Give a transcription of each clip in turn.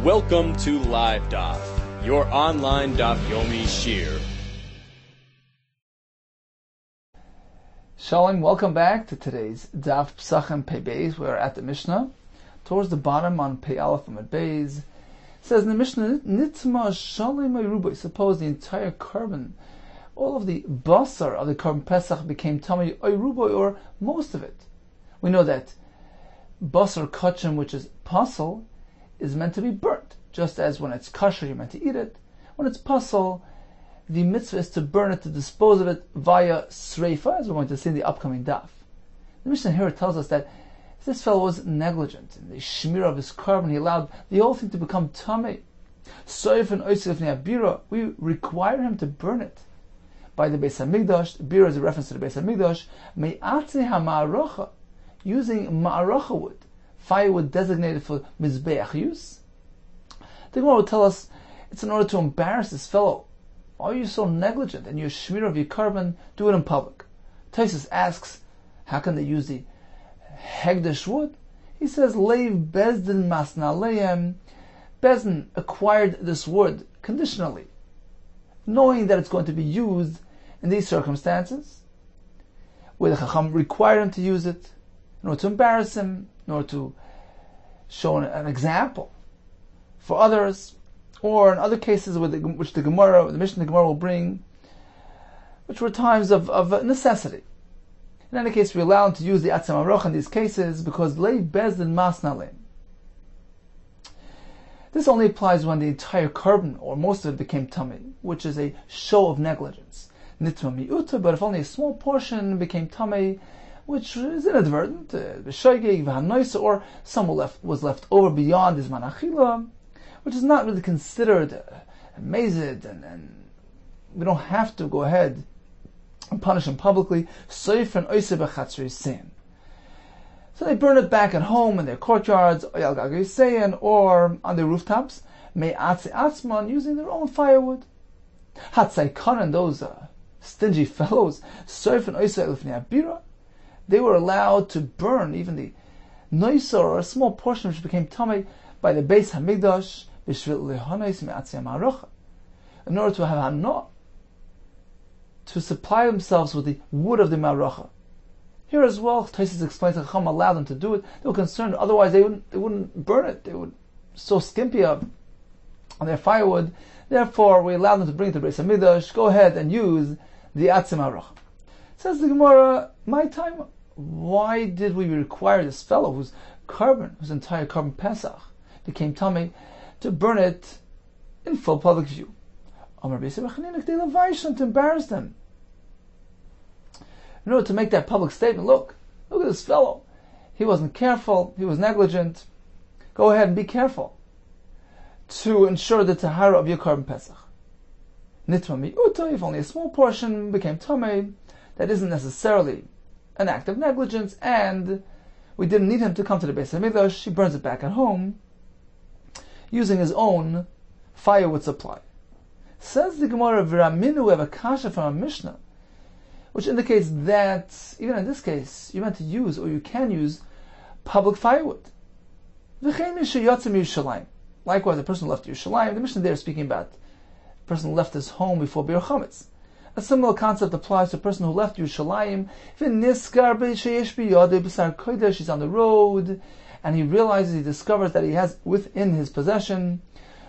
Welcome to Live Daf, your online Daf Yomi Shir. Shalom, welcome back to today's Daf Pesachim Pei Beis. We're at the Mishnah, towards the bottom on Pei Aleph Amud Beis. It says in the Mishnah, Nitma Shalom Rubai. Suppose the entire carbon, all of the basar of the carbon Pesach became Tamei Rubai, or most of it. We know that basar kachim, which is pasal, is meant to be burnt, just as when it's kosher you're meant to eat it. When it's pasal, the mitzvah is to burn it, to dispose of it via sreifa, as we're going to see in the upcoming daf. The Mishnah here tells us that this fellow was negligent in the shmir of his carbon. He allowed the whole thing to become tamei. Soif and oisif ne'abira, we require him to burn it by the Beis Hamikdash. Bira is a reference to the Beis Hamikdash. Me'atze ha'ma'arocha, using ma'arocha wood, firewood designated for mizbeach use. The Gemara will tell us it's in order to embarrass this fellow. Why are you so negligent in your shmir of your carbon? Do it in public. Taisus asks, how can they use the hegdesh wood? He says, Leiv bezdin masna leim. Bezdin acquired this wood conditionally, knowing that it's going to be used in these circumstances, where the Chacham required him to use it in order to embarrass him, in order to show an example for others, or in other cases which the Mishnah Gemara will bring, which were times of necessity. In any case, we allow him to use the Atzam Aroch in these cases because Leiv Bezdin Masnalim. This only applies when the entire carbon, or most of it, became tamei, which is a show of negligence. Nitma mi'uta, but if only a small portion became tamei, which is inadvertent, b'shoigeg v'hanoisa, or some was left over beyond his manachila, which is not really considered amazed, and we don't have to go ahead and punish him publicly. Soif and oise b'chatzri sin. So they burn it back at home in their courtyards, or on their rooftops, me'atze atzman, using their own firewood. Hatzaykanan, those stingy fellows, soif and oise elifnei abira, they were allowed to burn even the noisa, or a small portion which became tamei, by the Beis Hamikdash, in order to have hana, to supply themselves with the wood of the ma'arocha. Here as well, Taisus explains that Chacham allowed them to do it. They were concerned, otherwise they wouldn't burn it. They would so skimpy on their firewood. Therefore, we allowed them to bring it to Beis Hamikdash. Go ahead and use the atzim ma'arocha. Says the Gemara, my time, why did we require this fellow whose entire carbon Pesach became tamei, to burn it in full public view? To embarrass them. In order to make that public statement, look at this fellow. He wasn't careful, he was negligent. Go ahead and be careful to ensure the tahara of your carbon Pesach. Nitma mi'uta, if only a small portion became tamei, that isn't necessarily an act of negligence, and we didn't need him to come to the Beis Hamikdash. He burns it back at home, using his own firewood supply. Says the Gemara, V'raminu, we have a kasha from a Mishnah, which indicates that, even in this case, you're meant to use, or you can use, public firewood. Likewise, a person who left Yerushalayim, the Mishnah there is speaking about a person who left his home before Bir Chametz. A similar concept applies to a person who left Yerushalayim. He's on the road, and he realizes, he discovers that he has within his possession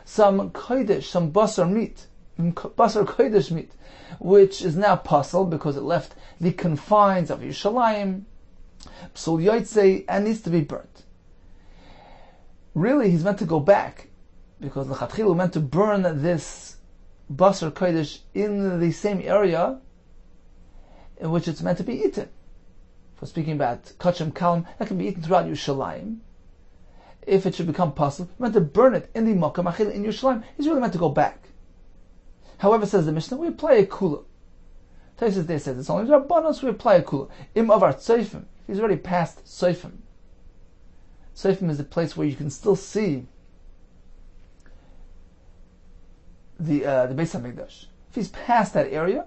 some kodesh, some basar meat, basar kodesh meat, which is now pasal because it left the confines of Yerushalayim, psul yotzei, and needs to be burnt. Really, he's meant to go back, because the lechatchila meant to burn this basar kodesh in the same area in which it's meant to be eaten. For speaking about kachim kalim, that can be eaten throughout Yerushalayim. If it should become possible, meant to burn it in the Makkah Machil in Yerushalayim. He's really meant to go back. However, says the Mishnah, we apply a kula. Taisus there says it's only Rabbanos, we apply a kula. Im avar tzoifim. He's already past tzoifim. Tzoifim is the place where you can still see the Beis Hamikdash. If he's past that area,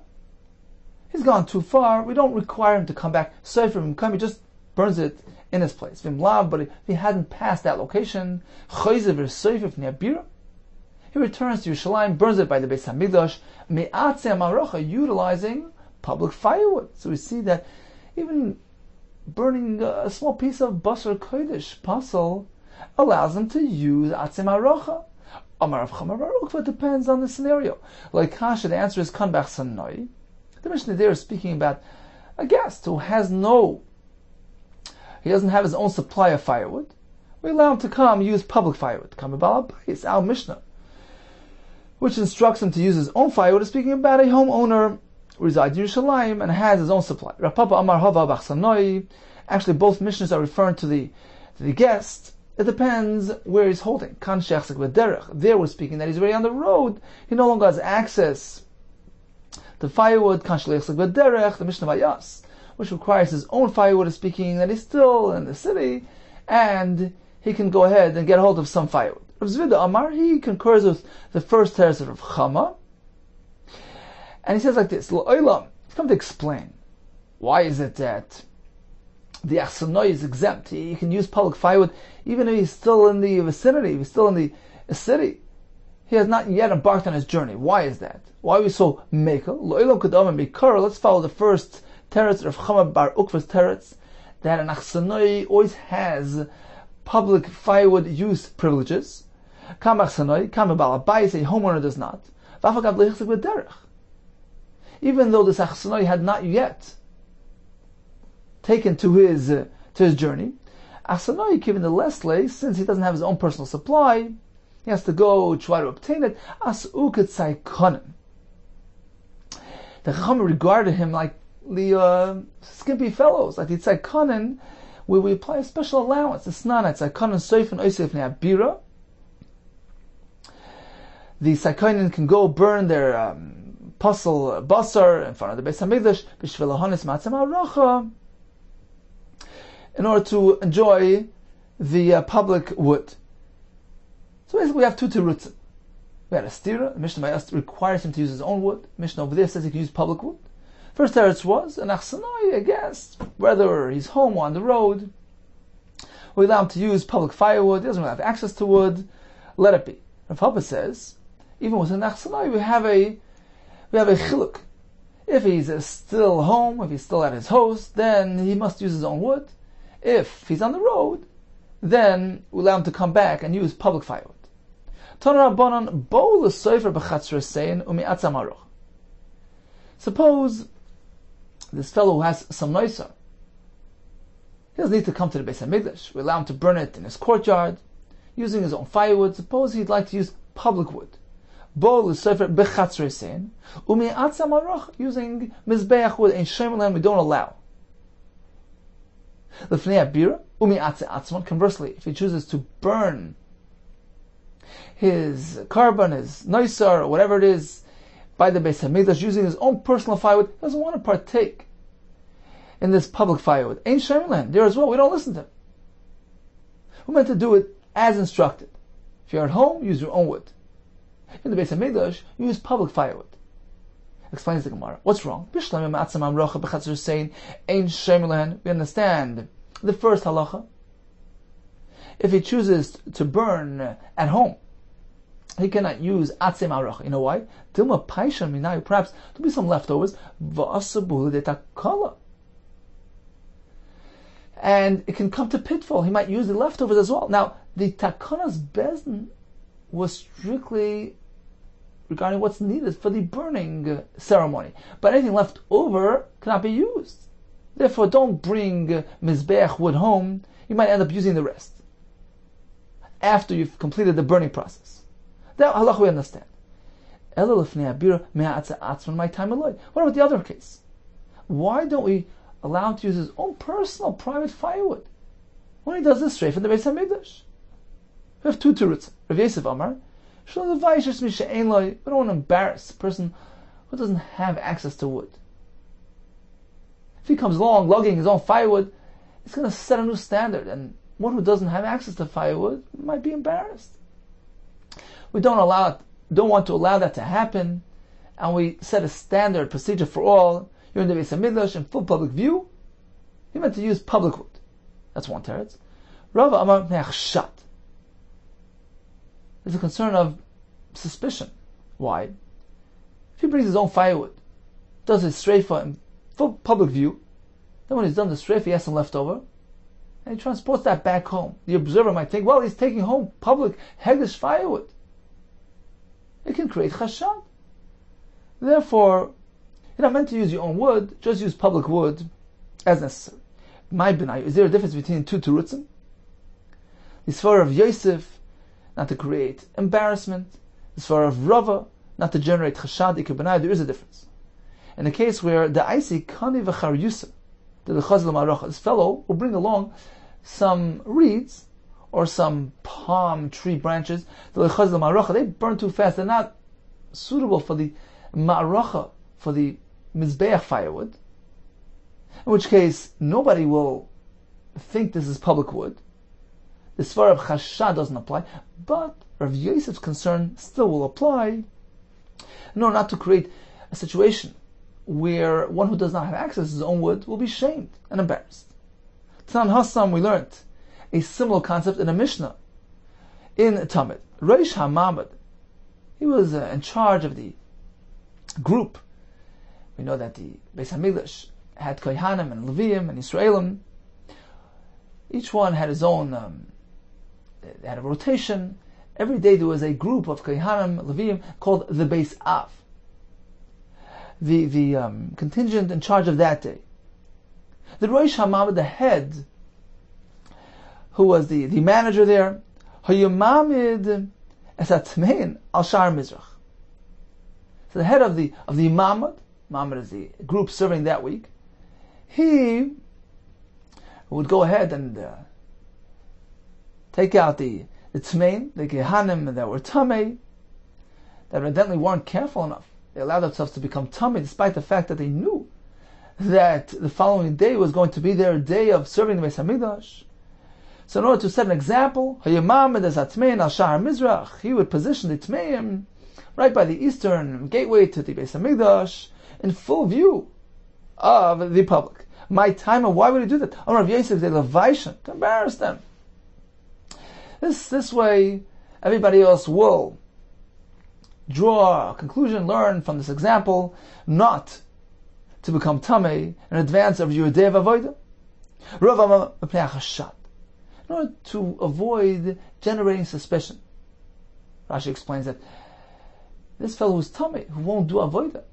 he's gone too far. We don't require him to come back. Tzoifim, come, just burns it in his place. Vim lav, but if he hadn't passed that location, he returns to Yerushalayim, burns it by the Beis Hamikdash, utilizing public firewood. So we see that even burning a small piece of basar kodesh pasal allows them to use atzem harocha. Amar Rav Chama bar Ukva, depends on the scenario. Like Kasha, the answer is kan b'achsanoi. The Mishnah there is speaking about a guest who he doesn't have his own supply of firewood. We allow him to come use public firewood. It's our Mishnah, which instructs him to use his own firewood, is speaking about a homeowner who resides in Yerushalayim and has his own supply. Rav Papa Amar Hava b'achsanoi. Actually, both Mishnahs are referring to the guest. It depends where he's holding. Kan shechsek v'derech. There we're speaking that he's already on the road. He no longer has access to firewood. Kan shechsek v'derech, the Mishnah Vayas, which requires his own firewood, is speaking that he's still in the city and he can go ahead and get hold of some firewood. Rav Zvida Amar, he concurs with the first teretz of Rav Chama, and he says like this: L'olam, he's come to explain why is it that the achsanoi is exempt. He can use public firewood even if he's still in the vicinity, if he's still in the city. He has not yet embarked on his journey. Why is that? Why are we so mekel? Lo'ilam kedam and bikar. Let's follow the first teretz of Chama bar Ukva's teretz, that an achsanoi always has public firewood use privileges. Kam achsanoi, kam balabayis, a homeowner does not. V'afagav leichzik v'derech. Even though this achsanoi had not yet taken to his journey, achsanoi given the Leslie, since he doesn't have his own personal supply, he has to go try to obtain it. As uketzai konen. The Chacham regarded him like the skimpy fellows, like the tzaykonen, where we apply a special allowance. The snana tzaykonen soifen oisef ne'abira. The tzaykonen can go burn their pasal basar in front of the Beis Hamikdash b'shvil hanis matzam haracha, in order to enjoy the public wood. So basically we have two terutzim. We had a stira, the Mishnah Mayas requires him to use his own wood. The Mishnah over there says he can use public wood. First teretz was an achsanoi, I guess, whether he's home or on the road, we allow him to use public firewood, he doesn't really have access to wood, let it be. Rav Papa says, even with an achsanoi, we have a chiluk. If he's still home, if he's still at his host, then he must use his own wood. If he's on the road, then we allow him to come back and use public firewood. Suppose this fellow who has some noiser, he doesn't need to come to the Beis Hamikdash. We allow him to burn it in his courtyard, using his own firewood. Suppose he'd like to use public wood. Using mizbeach wood in Shemelan we don't allow. Conversely, if he chooses to burn his carbon, his noiser, or whatever it is, by the Beis Hamikdash, using his own personal firewood, he doesn't want to partake in this public firewood. Ain't Shemelan, there as well, we don't listen to him. We're meant to do it as instructed. If you're at home, use your own wood. In the Beis Hamikdash, use public firewood. Explains the Gemara. What's wrong? We understand the first halacha. If he chooses to burn at home, he cannot use atzem aracha. You know why? Perhaps there'll be some leftovers. And it can come to pitfall. He might use the leftovers as well. Now, the takanas bezdin was strictly regarding what's needed for the burning ceremony. But anything left over cannot be used. Therefore, don't bring mizbeach wood home. You might end up using the rest after you've completed the burning process. That halach we understand. What about the other case? Why don't we allow him to use his own personal private firewood when he does this straight from the Beis Hamikdash? We have two terutzim. Rav Yosef Amar, we don't want to embarrass a person who doesn't have access to wood. If he comes along lugging his own firewood, it's going to set a new standard, and one who doesn't have access to firewood might be embarrassed. We don't want to allow that to happen, and we set a standard procedure for all. You're in the Beis Hamikdash in full public view. You're meant to use public wood. That's one teretz. Rava Amar Me'achshat. There's a concern of suspicion. Why? If he brings his own firewood, does his streifa in full public view, then when he's done the streifa, he has some left over, and he transports that back home. The observer might think, well, he's taking home public hegdish firewood. It can create chashad. Therefore, you're not meant to use your own wood, just use public wood as necessary. My benai, is there a difference between two terutzim? The svara of Yosef, not to create embarrassment. The svara of Rava, not to generate chashad, benai, there is a difference. In a case where the Aisi Kani v'char Yusa, this fellow will bring along some reeds or some palm tree branches, they burn too fast, they're not suitable for the ma'aracha, for the mizbeach firewood, in which case nobody will think this is public wood. The svara of chashad doesn't apply, but Rav Yosef's concern still will apply. No, not to create a situation where one who does not have access to his own wood will be shamed and embarrassed. Tanan Hassam, we learned a similar concept in a Mishnah in Tamid. Reish HaMamad, he was in charge of the group. We know that the Beis HaMikdash had Kohanim and Leviim and Yisraelim. Each one had his own, they had a rotation. Every day there was a group of Kohanim, Leviim, called the Beis Av. The contingent in charge of that day. The Rosh HaMamad, the head, who was the manager there, Hayumamid Esatmein Al Shar Mizrach. So the head of the Mamad is the group serving that week, he would go ahead and take out the Tmein, the Gehanim that were Tamei, that evidently weren't careful enough. They allowed themselves to become tummy despite the fact that they knew that the following day was going to be their day of serving the Beis HaMikdash. So in order to set an example, he would position the Tmeim right by the eastern gateway to the Beis HaMikdash in full view of the public. My time, and why would he do that? Rav Yosef, they levaishan, to embarrass them. This way, everybody else will draw a conclusion, learn from this example, not to become tamei in advance of your day of avodah. In order to avoid generating suspicion. Rashi explains that this fellow who's tamei, who won't do avodah,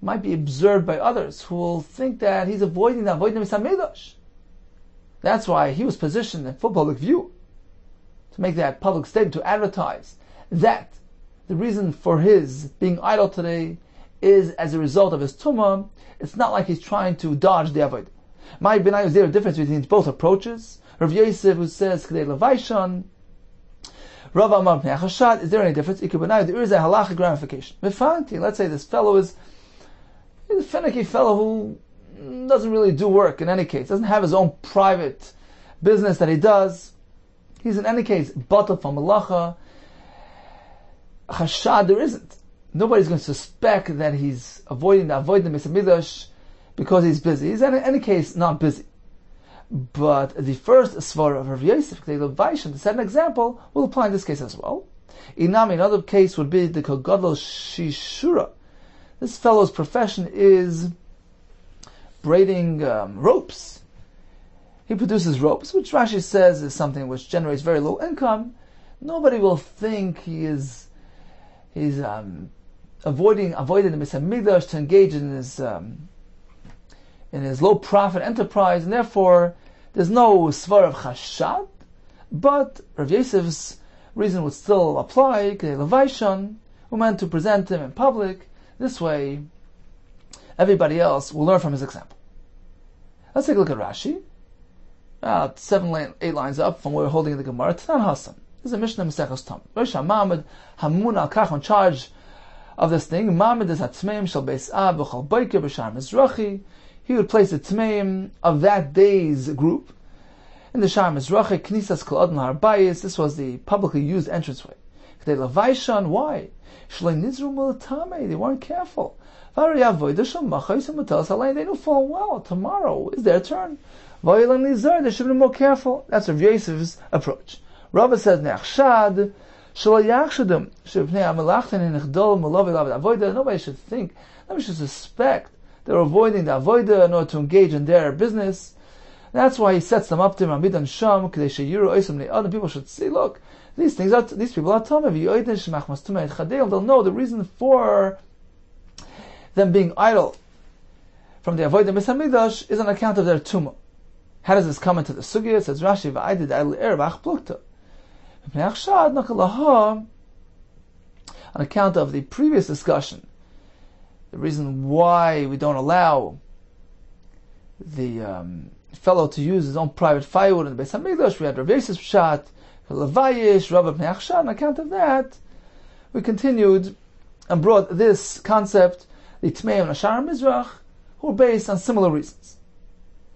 might be observed by others who will think that he's avoiding the avodah Beis HaMikdash. That's why he was positioned in full public view, to make that public statement, to advertise that the reason for his being idle today is as a result of his tumah. It's not like he's trying to dodge the avodah. My benai, is there a difference between both approaches? Rav Yosef, who says K'dei Levaishan, Rav Amar Pnei Chashad, is there any difference? There is a halachic ramification. Let's say this fellow he's a finicky fellow who doesn't really do work in any case, doesn't have his own private business that he does. He's in any case batal from malacha. Chashad, there isn't. Nobody's going to suspect that he's avoiding the Beis HaMikdash because he's busy. He's in any case not busy. But the first svara of Rav Yosef, to set an example, will apply in this case as well. Another case would be the Kogadol Shishura. This fellow's profession is braiding ropes. He produces ropes, which Rashi says is something which generates very low income. Nobody will think he's avoiding the Beis HaMikdash to engage in his low profit enterprise, and therefore there's no svar of chashad. But Rav Yosef's reason would still apply. Levaishan, who meant to present him in public. This way, everybody else will learn from his example. Let's take a look at Rashi. 8 lines up from where we're holding the Gemara. Tanan Hassam. This is a Mishnah Mesechus Tam. Rosh HaMamad Hamun al Kach, in charge of this thing. Mamad is Hatzmeim Shal Beis Av V'chal Boiker B'Shar Mizrachi. He would place the Tmeim of that day's group in the Shar Mizrachi. Knisas Kol Adon Harbayis. This was the publicly used entranceway. K'dei Levaishan. Why? Shlei Nizru Mulatame. They weren't careful. They knew full well tomorrow is their turn. Va'ilan nizar, they should be more careful. That's Rav Yosef's approach. Rava says, Ne'achshad, shelo yachshadum, shepnei ha'melachtin h'nichdol m'lovi lav avoda. Nobody should think, nobody should suspect they're avoiding the avoda in order to engage in their business. That's why he sets them up to Mamidan Sham, Kedei sheyiru oisam. The other people should see, look, these people are tamei. They'll know the reason for them being idle from the avodah Beis Hamikdash is on account of their tumah. How does this come into the sugya? It says Rashi, "Va'idid idle ervach plukta." On account of the previous discussion, the reason why we don't allow the fellow to use his own private firewood in the Beis Hamikdash, we had Rav Yosef's pshat, Levayish, Rav Pnei Achshad. On account of that, we continued and brought this concept, the Tmei and Ashar Mizrach, who are based on similar reasons.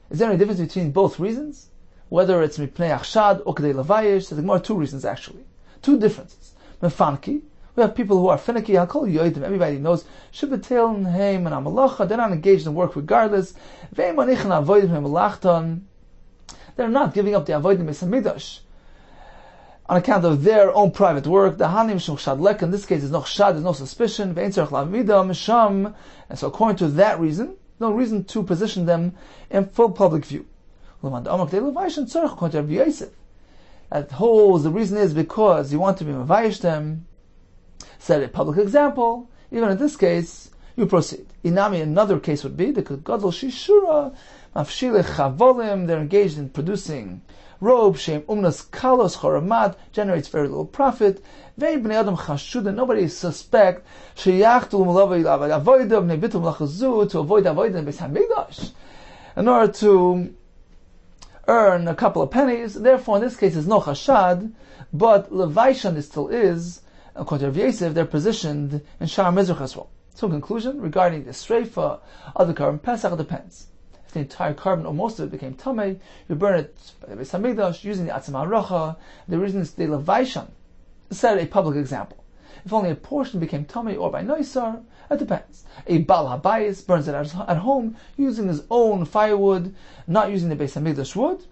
Is there any difference between both reasons? Whether it's Mipnei Achshad or Kedei Levayish, there's more two reasons actually. Two differences. Mefanki, we have people who are finicky, I'll call Yoidim, everybody knows, Shibatel, Heim, and Amalacha, they're not engaged in work regardless. They're not giving up the Avodim Beis Hamikdash on account of their own private work. The Hanim Shad Lek, in this case, there's no Shad, there's no suspicion. And so according to that reason, no reason to position them in full public view. That holds, the reason is because you want to be Mavayish them. Set a public example. Even in this case, you proceed. Inami, another case would be the Gadol Shishura, Mafshile Chavolim, they're engaged in producing robes, Shem Umnas Kalos Choramat, generates very little profit. Vein Bnei Adam Chashuda, nobody suspect Sheyachtul Mulavai Avoida Bnei Bitum Lachazu to avoid Avoida in Beis Hamikdash in order to earn a couple of pennies. Therefore, in this case, there's no Chashad, but Levaishan it still is. According to Rav Yosef, they're positioned in Shar Mizrach as well. So, in conclusion, regarding the streifa of the carbon Pesach, it depends. If the entire carbon or most of it became tamei, you burn it by the Beis Hamikdash using the Atzma Rocha. The reason is the Levaishan. Set a public example. If only a portion became tamei or by noisar, it depends. A Baal Habayis burns it at home using his own firewood, not using the Beis Hamikdash wood.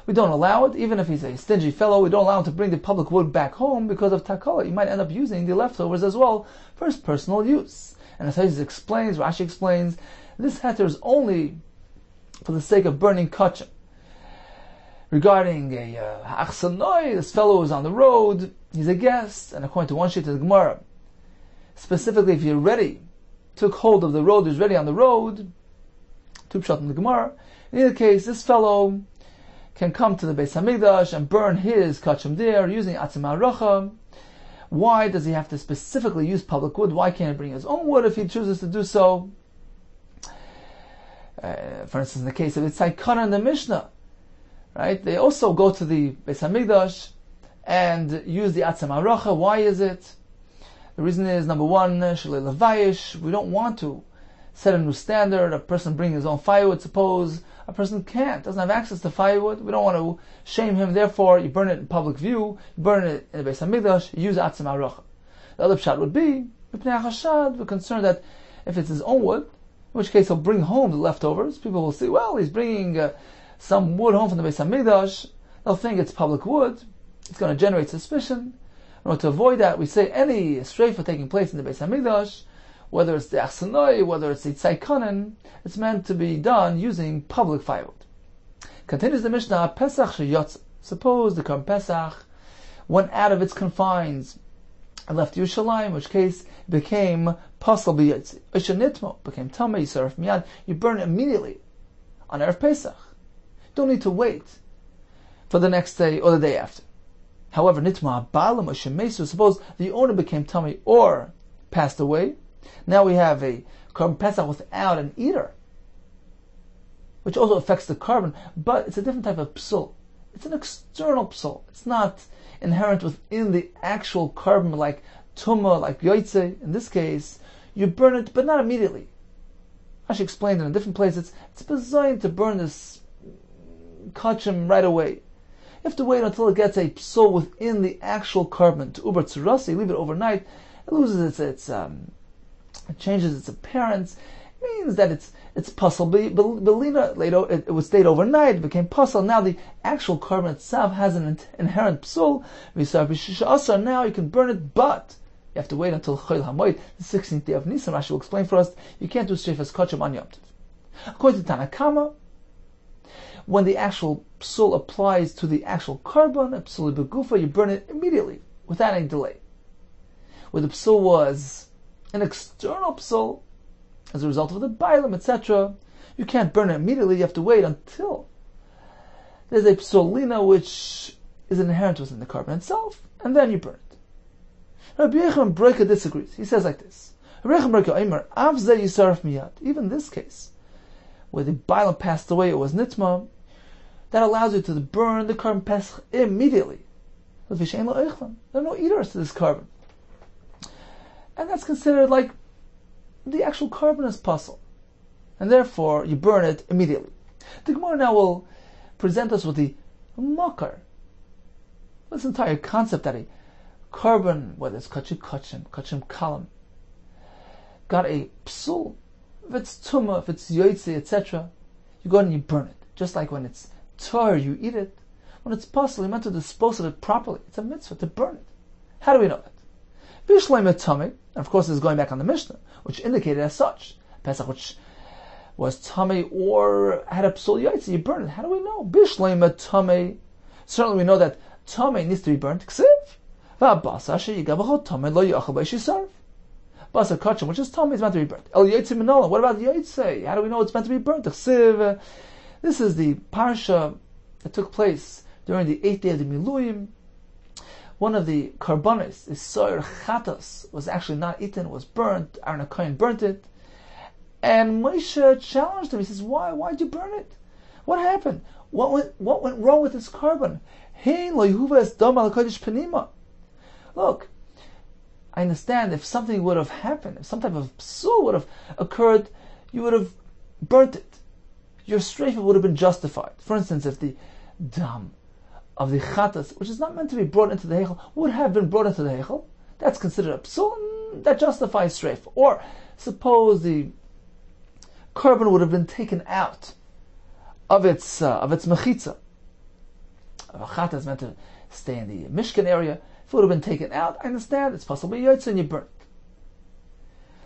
We don't allow it, even if he's a stingy fellow, we don't allow him to bring the public wood back home because of takala. He might end up using the leftovers as well for his personal use. And as Rashi explains, this heter is only for the sake of burning kachim. Regarding a achsanoi, this fellow is on the road, he's a guest, and according to one sheet of the Gemara, specifically if he already took hold of the road, he's ready on the road, two pshat in the Gemara, in either case, this fellow can come to the Beis Hamikdash and burn his kachim there using Atzma Rocha. Why does he have to specifically use public wood? Why can't he bring his own wood if he chooses to do so? For instance, in the case of Itzaikana in the Mishnah, right? They also go to the Beis Hamikdash and use the Atzma Rocha. Why is it? The reason is, number one, Shalei Levayish, we don't want to set a new standard, a person bringing his own firewood. Suppose a person doesn't have access to firewood. We don't want to shame him. Therefore, you burn it in public view, you burn it in the Beis Hamikdash, you use Atzma Rocha. The other pshat would be, we're concerned that if it's his own wood, in which case he'll bring home the leftovers. People will see, well, he's bringing some wood home from the Beis Hamikdash. They'll think it's public wood. It's going to generate suspicion. In order to avoid that, we say any streifa taking place in the Beis Hamikdash, whether it's the achsanoi, whether it's the tzaikanin, it's meant to be done using public firewood. Continues the Mishnah, Pesach sheyotze. Suppose the Korban Pesach went out of its confines and left Yerushalayim, in which case it became pasal b'yotze. Ishanitmo became tamei, yisaref miyad. You burn it immediately on Erev Pesach. Don't need to wait for the next day or the day after. However, nitma ba'alam shemesu. Suppose the owner became tamei or passed away. Now we have a Korban Pesach without an eater, which also affects the carbon, but it's a different type of psul. It's an external psul. It's not inherent within the actual carbon like tumah, like yoitze. In this case, you burn it, but not immediately. Rashi explained in a different place, it's designed to burn this kachim right away. You have to wait until it gets a psul within the actual carbon. To uber tzurasi, leave it overnight, it loses it changes its appearance. means that it's puzzle. Belina later it was stayed overnight, it became puzzle. Now the actual carbon itself has an inherent psul. Now you can burn it, but you have to wait until Chol HaMoed, the 16th day of Nisan. Rashi will explain for us. You can't do Streifas Kachim on Yom Tov. According to Tanakama, when the actual psul applies to the actual carbon, a psul begufa, you burn it immediately, without any delay. Where the psul was an external psul, as a result of the bailam, etc., you can't burn it immediately, you have to wait until there's a psolina which is inherent within the carbon itself, and then you burn it. Rabbi Yehuda Kessler disagrees. He says like this: even this case, where the bailam passed away, it was nitma, that allows you to burn the carbon pesach immediately. There are no eaters to this carbon. And that's considered like the actual carbon is puzzle. And therefore, you burn it immediately. The Gemara now will present us with the makar. This entire concept that a carbon, whether it's kachim kalam, got a psul. If it's tumah, if it's yoitzi, etc., you go and you burn it. Just like when it's tar, you eat it. When it's puzzle, you're meant to dispose of it properly. It's a mitzvah to burn it. How do we know that? Bishleim tummy, and of course this is going back on the Mishnah, which indicated as such. Pesach, which was tummy or had a psul yaitzi, you burn it. How do we know? Bishleim tummy. Certainly we know that tummy needs to be burnt. Ksiv. V'abasa sheyigabacho tummy lo yachal b'shisarv. Basa kachim, which is tummy, is meant to be burnt. El yaitzi minola. What about yaitzi? How do we know it's meant to be burnt? Ksiv. This is the parsha that took place during the 8th day of the Miluyim. One of the karbanis, the soyer chatas, was actually not eaten, was burnt. Aaron HaKohen burnt it. And Moshe challenged him. He says, why'd you burn it? What happened? What went wrong with this carbon? Look, I understand if something would have happened, if some type of psul would have occurred, you would have burnt it. Your streifa would have been justified. For instance, if the dam of the chatas, which is not meant to be brought into the heichel, would have been brought into the heichel, that's considered a psul, that justifies streifa. Or suppose the carbon would have been taken out of its mechitza. A chata is meant to stay in the Mishkan area. If it would have been taken out, I understand, it's possible yotze and you burn it.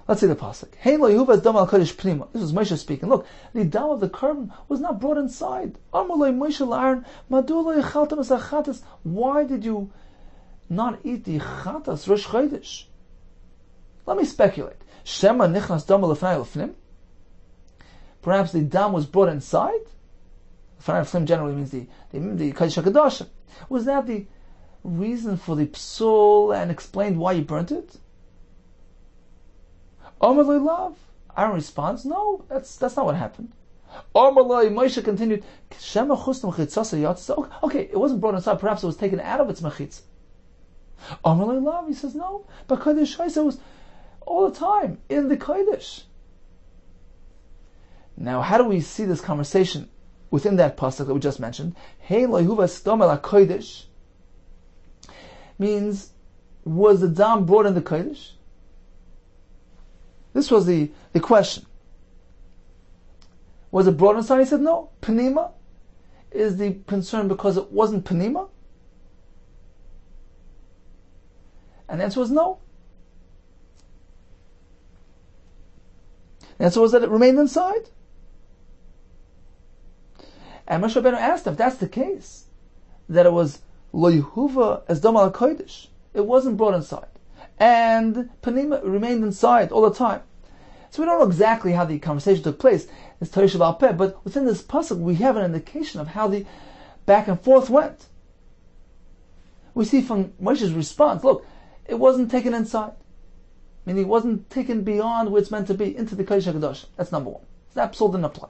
Let's see the pasuk. Hein lo Yehuva's dam al kodesh pnima. This was Moshe speaking. Look, the dam of the carbon was not brought inside. Amalei Moshe la'aron madu lo yechaltam es hachatas. Why did you not eat the chatas Rosh Chodesh? Let me speculate. Shema nichnas dam lefnei lefnim. Perhaps the dam was brought inside. Lefnei lefnim generally means the kodesh hakadoshim. Was that the reason for the psul and explained why you burnt it? Omerloi love. Aaron responds, no, that's not what happened. Omerloi, Moshe continued, Shema chustam chitzasa yatzah. Okay, it wasn't brought inside, perhaps it was taken out of its mechitza. Omerloi love, he says, no, but Kodesh Shaisa was all the time in the Kodesh. Now, how do we see this conversation within that pasuk that we just mentioned? Hey lo Yehuva stom el HaKodesh means, was the dam brought in the Kodesh? This was the question. Was it brought inside? He said no. Panima is the concern because it wasn't panima? And the answer was no. The answer was that it remained inside. And Moshe Rabbeinu asked if that's the case, that it was lo Yehuva as dam al kodesh. It wasn't brought inside. And panima remained inside all the time. So we don't know exactly how the conversation took place. It's Torah Shabbat Peh, but within this pasuk we have an indication of how the back and forth went. We see from Moshe's response, look, it wasn't taken inside. Meaning it wasn't taken beyond where it's meant to be, into the Kodesh HaKadosh. That's number one. That psul didn't apply.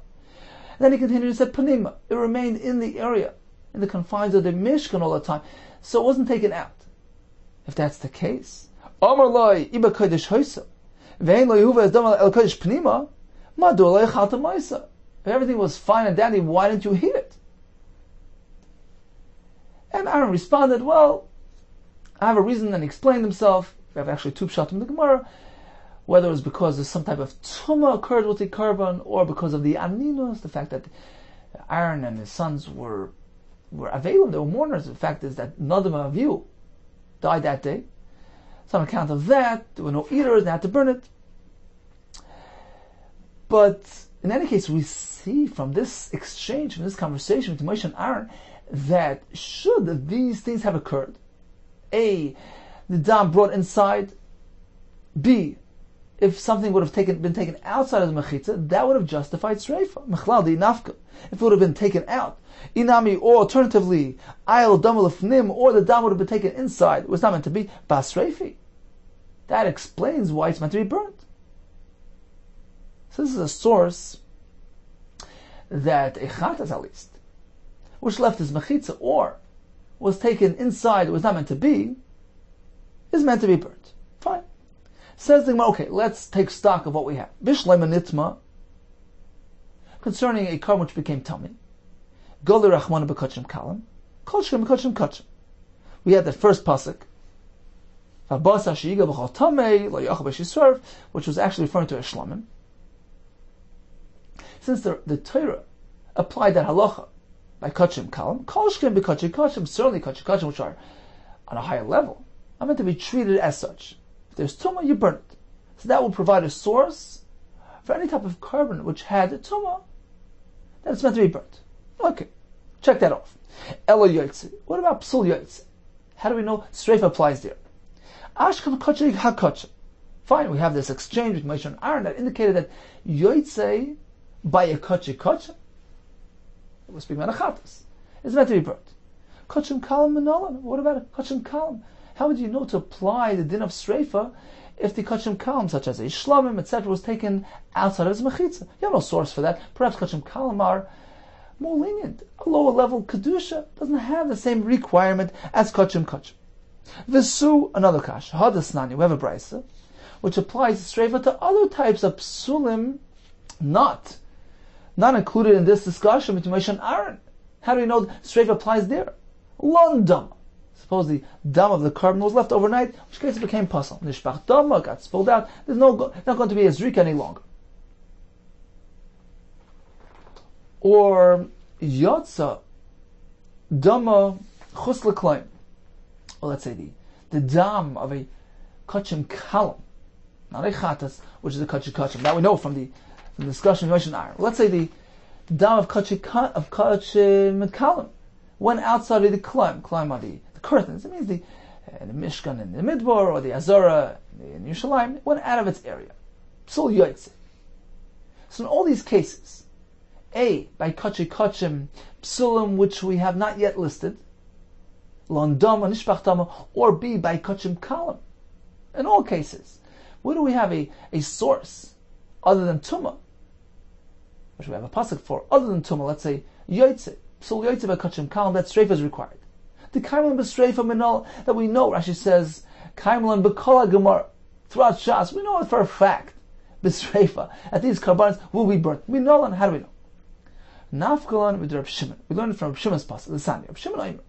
And then he continued and said, panima, it remained in the area, in the confines of the Mishkan all the time. So it wasn't taken out. If that's the case, Amar Loi Iba Kodesh Hoysa, Vein Lo Yehuva Es Dam El Kodesh Pnima, Madu Lo Yechalta Moisa. If everything was fine and dandy, why didn't you heat it? And Aaron responded, well, I have a reason, and he explained himself. We have actually two pshat in the Gemara. whether it was because of some type of tumah occurred with the korban, or because of the aninus, the fact that Aaron and his sons were available, they were mourners. The fact is that Nadam Avihu died that day. So on account of that, there were no eaters, they had to burn it. But in any case, we see from this exchange, from this conversation between Moshe and Aaron, that should these things have occurred, A, the dam brought inside, B, if something would have been taken outside of the mechitza, that would have justified sreifa. Mechlal di nafka. If it would have been taken out, inami, or alternatively, ayel dam lefnim, or the dam would have been taken inside, it was not meant to be bas sreifi. That explains why it's meant to be burnt. So this is a source that a chatas, at least, which left his mechitza, or was taken inside, it was not meant to be, is meant to be burnt. Fine. Says the Gemara, okay, let's take stock of what we have. Bishleim nitma, concerning a korban which became tummy. Goli rachmana b'kachim kalim, kol shkem b'kachim kachim. We had the first pasuk, v'basa sheyiga b'chol tamei lo yachal b'shisarv, which was actually referring to a shlamim. Since the Torah applied that halacha by kachim kalim, kol shkem b'kachim kachim, certainly kachim kachim, which are on a higher level, are meant to be treated as such. There's tumah, you burn it. So that will provide a source for any type of korban which had tumah, that it's meant to be burnt. Okay, check that off. Elo yotze. What about psul yotze? How do we know sreifa applies there? Ashkam kachig hakachim. Fine, we have this exchange with Moshe and Aaron that indicated that yotze by a kachig kachim, we're speaking about a chatas, is meant to be burnt. Kachim kalam menolan. What about a kachim kalam? How would you know to apply the din of sreifa if the kachim kalam, such as a shlamim, etc., was taken outside of his mechitza? You have no source for that. Perhaps kachim kalam are more lenient. A lower level kedusha doesn't have the same requirement as kachim kachim. Visu, another kash. Hadasnani, we have a brisa, which applies sreifa to other types of psulim, not included in this discussion between Moshe and Aaron. How do we know sreifa applies there? Londam. Suppose the dam of the korban was left overnight, in which case it became pasal. Nishpach dama got spilled out. There's not going to be a zrika any longer. Or yotza dama chus l'klayim. Or let's say the dam of a kachim kalam, not a chatas, which is a kachim kachim. That we know from the discussion of Moshe and Aaron. Let's say the dam of kachim kalam went outside of the klayim of the curtains. It means the Mishkan in the Midbar or the Azara in Yerushalayim went out of its area. Psul yotze. So in all these cases, A, by kachim psulim which we have not yet listed, Londama, Nishpachtama, or B, by kachim kalam. In all cases, where do we have a source other than Tumah, which we have a pasuk for, other than Tumah, let's say yotze, psul yotze by kachim kalam, that sreifa is required. The kaimlan b'sreifa minol, that we know, Rashi says, kaimlan b'kol gemara, throughout Shas, we know it for a fact, b'sreifa, that these karbanos will be burnt. We know, and how do we know? Nafkalan with Reb Shimon. We learned it from Reb Shimon's pasuk, the Sani, Reb Shimon Omer.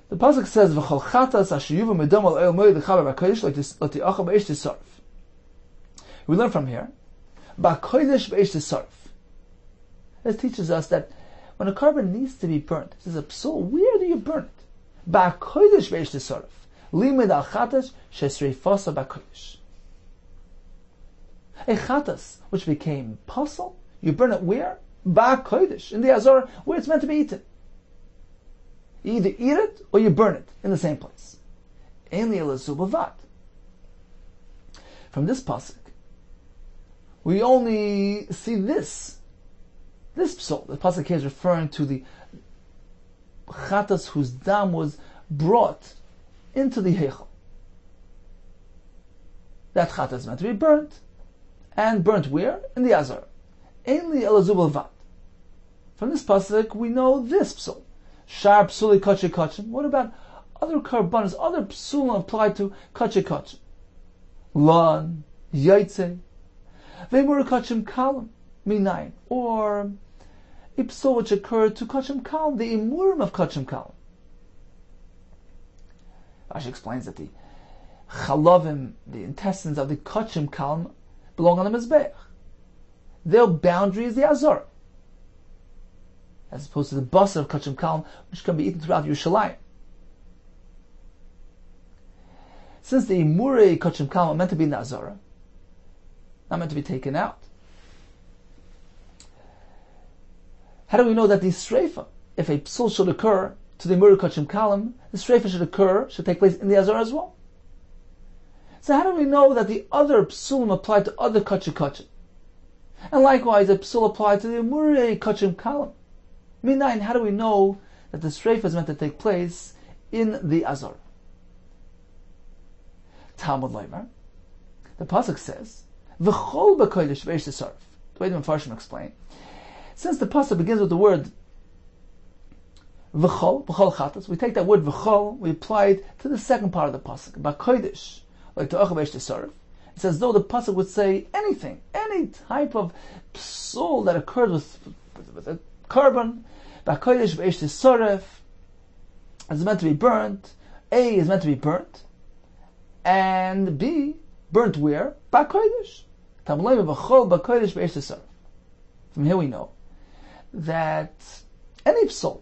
The pasuk says, v'chol chatas ashiyuva medam al el moed l'chaber b'kodesh like the acha b'eish tisarf. We learn from here, b'kodesh b'eish tisarf. This teaches us that when a korban needs to be burnt, this is a psul, where do you burn it? Ba'kodesh b'eish tisarf. Limid al chatas shesreifasa ba'kodesh. A chatas, which became pasal, you burn it where? Ba'kodesh, in the Azor, where it's meant to be eaten. You either eat it, or you burn it, in the same place. Einli elazu b'vat. From this pasuk, we only see this psul. The pasuk here is referring to the chatas whose dam was brought into the heichal. That chatas is meant to be burnt, and burnt where? In the Azar. Einli elazu b'vat. From this pasuk, we know this psul. Shar psuli kachim kachim. What about other karbanos, other psulim applied to kachim kachim? Lan, yaitze, ve'mur kachim kalam, minayin. Or a psul which occurred to kachim kalam, the imurim of kachim kalam. Rashi explains that the chalavim, the intestines of the kachim kalm, belong on the mizbeach. Their boundary is the azor, as opposed to the basar of kachim kalm, which can be eaten throughout Yerushalayim. Since the imurei kachim kalm are meant to be in the azara, not meant to be taken out, how do we know that the streifa, if a psul should occur to the imurei kachim kalm, the streifa should take place in the azara as well? So how do we know that the other psulim apply to other kachim? And likewise, a psul applied to the imurei kachim kalm. Minayin, how do we know that the streifa is meant to take place in the azara? Talmud Leimer, the pasuk says, "V'chol b'kodesh v'eish t'sarf." The way the Mefarshim explain, since the pasuk begins with the word "v'chol," b'chol chatas, we take that word "v'chol," we apply it to the second part of the pasuk, b'kodesh, like to v'eish t'sarf. It's as though the pasuk would say anything, any type of psul that occurs with a carbon, b'kodesh v'eish t'sarf, is meant to be burnt. A is meant to be burnt. And B, burnt where? B'kodesh. From here we know that any psul,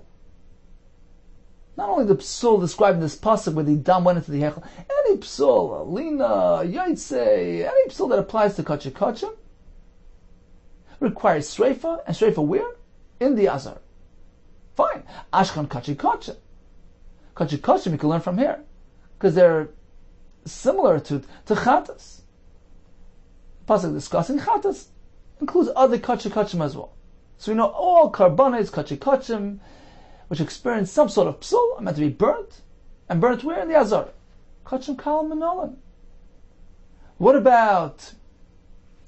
not only the psul described in this pasuk where the dam went into the hechel, any psul, lina, yaitse, any psul that applies to kachim, requires streifa, and streifa where? In the azar. Fine. Ashkan kachim. Kachim you can learn from here, because they're similar to chatas. Pasuk discussing chatas includes other kachim as well. So we know all karbanis kachim, which experience some sort of psul, are meant to be burnt, and burnt where? In the azar. Kachim kalm menolan. What about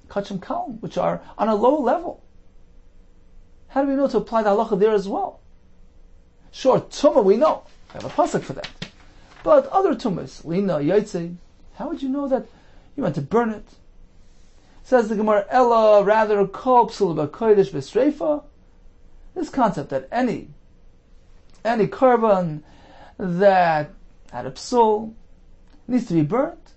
kachim kalm, which are on a low level? How do we know to apply the halacha there as well? Sure, tumah we know. We have a pasuk for that. But other tumas, lina, yaitse, how would you know that you meant to burn it? Says the Gemara, Ella, rather, kol psul b'kodesh v'streifa. This concept that any carbon that had a psul needs to be burnt.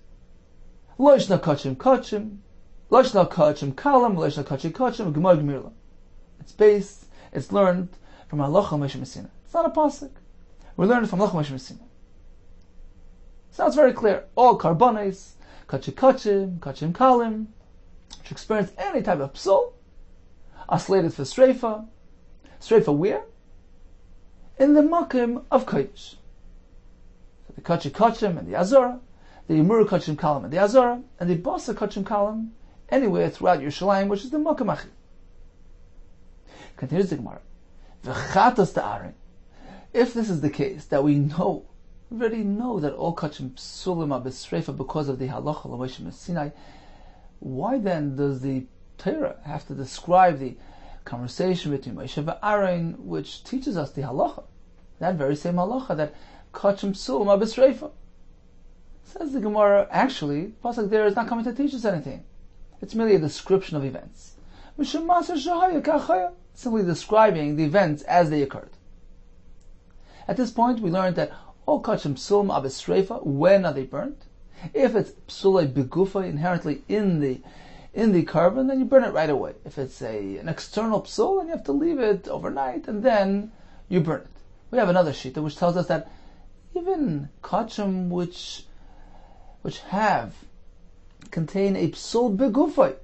Loishna kachim, loishna kachim kalam, loishna kachim, gemar gemirla. It's learned from halacha Moshe Messina. It's not a pasuk. We're learning from halacha Moshe Messina. Sounds very clear. All karbonis, kachim kalim, which experience any type of psul, are slated for streifa. Streifa where? In the makim of kodesh. So the kachim and the azara, the yimur kachim kalim and the azara, and the basa kachim kalim anywhere throughout Yerushalayim, which is the makim achi. Continues the Gemara. V'chatas ta'arin. If this is the case, that we already know that all kachim psulim are b'streifa because of the halacha l'Moshe Sinai, why then does the Torah have to describe the conversation between Moshe and Aaron, which teaches us the halacha, that very same halacha, that kachim psulim are b'streifa? Says the Gemara, actually, pasuk there is not coming to teach us anything. It's merely a description of events. Simply describing the events as they occurred. At this point, we learned that all kachim psulim are b'streifa. When are they burnt? If it's psulei begufa, inherently in the carbon, then you burn it right away. If it's an external psul, then you have to leave it overnight and then you burn it. We have another shita which tells us that even kachim which contain a psul begufa,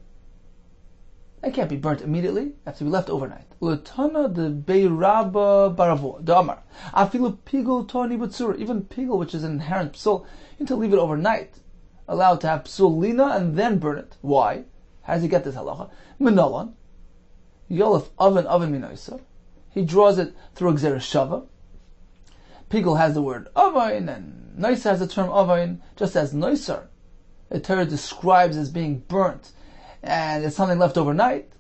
they can't be burnt immediately. They have to be left overnight. L'tana de beiraba baravo damar afilu pigul toni b'tzura. Even pigul, which is an inherent psul, you need to leave it overnight, allowed to have psul lina, and then burn it. Why? How does he get this halacha? Minolan yolef oven minoisa. He draws it through exeris shava. Pigul has the word ovain, and noisa has the term ovain, just as noisar, the Torah describes as being burnt, and it's something left overnight.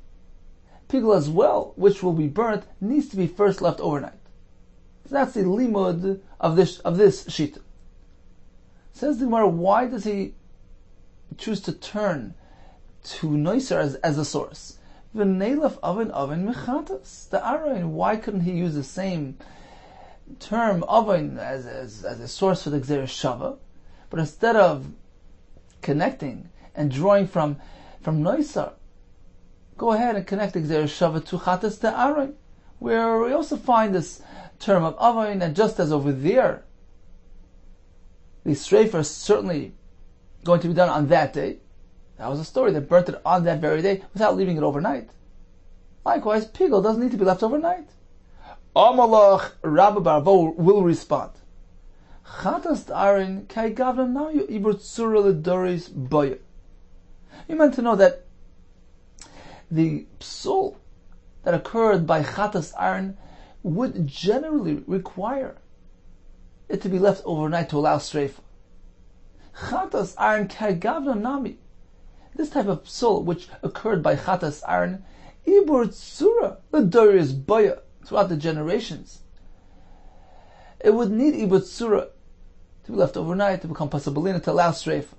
Pigul as well, which will be burnt, needs to be first left overnight. So that's the limud of this shita. Says the Gemara, why does he choose to turn to Noiser as a source? V'neilaf oven mechatas. The Arain, why couldn't he use the same term oven as a source for the Xeris Shava? But instead of connecting and drawing from Noisar, go ahead and connect Gzeir Shava to Chatas Ta'aron, where we also find this term of Avain, and just as over there, the Sreifa is certainly going to be done on that day. That was a story, they burnt it on that very day without leaving it overnight. Likewise, Pigel doesn't need to be left overnight. Amalach Rabbi Barvo will respond. Chatas Ta'aron kai gavna now ibur tzura ledoris boya. You meant to know that the psul that occurred by Chatas Ta'aron would generally require it to be left overnight to allow streifa. Chatas Ta'aron kai gavna nami. This type of psul which occurred by Chatas Ta'aron ibur tzura ledoris boya throughout the generations, it would need ibur tzura to be left overnight to become pasabalina to allow streifa.